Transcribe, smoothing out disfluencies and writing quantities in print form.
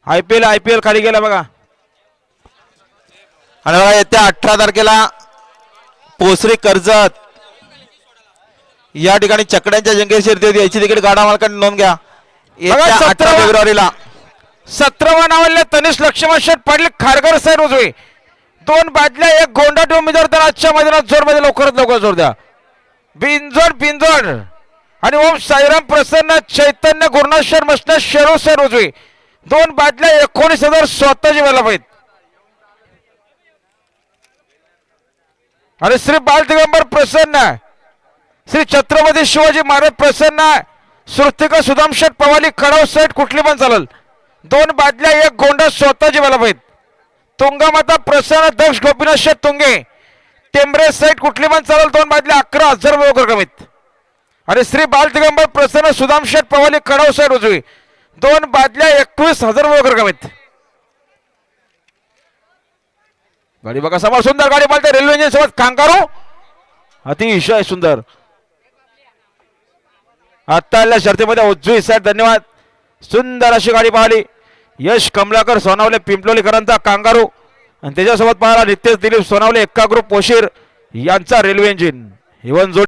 IPL खाली गेला बघा. आणि बघा येत्या 18 तारखेला पोसरी कर्जत या ठिकाणी चकड्यांच्या जंगी शर्यत होती. याची तिकीट गाडा मालकांनी नोंद घ्या. येत्या 18 फेब्रुवारीला 17 नावाले तनिष लक्ष्मण शेठ पाटील खारघर साहेब उजवे 2 बादल्या 1 गोंडा उमेदवार तर आजच्या मैदानात जोर मध्ये लवकरात लवकर जोर द्या. बिंजोड आणि ओम साईराम प्रसन्न चैतन्य गुरुनाथ शर्मा शेरू सर उजवे 2 बादल्या 19,000 स्वतःची व्हायला पाहिजे. आणि श्री बाल दिगंबर प्रसन्न श्री छत्रपती शिवाजी महाराज प्रसन्न श्रुतिका सुदाम शेठ पवाली खडाव सेट कुठली पण चालेल. 2 बादल्या 1 गोंडा स्वतःची व्हायला पाहिजे. तुंगामाता प्रसन्न दक्ष गोपीनाथ शेठ तुंगे टेंबरे सेट कुठली पण चालेल. 2 बादल्या 11,000 रुपये कमीत. आणि श्री बाल दिगंबर प्रसन्न सुदाम शेठ पवाली खडाव सेट उजवी 2 बादल्या 21,000 रुपये कमीत. गाडी बघा समोर सुंदर गाडी पालते रेल्वे इंजिन सोबत कांगारू अतिशय सुंदर. आता आलेल्या शर्तीमध्ये उजवी साईड धन्यवाद. सुंदर अशी गाडी पाहिली. यश कमलाकर सोनावले पिंपलोलीकरांचा कांगारू आणि त्याच्यासोबत पाहिला नितेश दिलीप सोनावले एक्का ग्रुप पोशीर यांचा रेल्वे इंजिन. इवन जोडी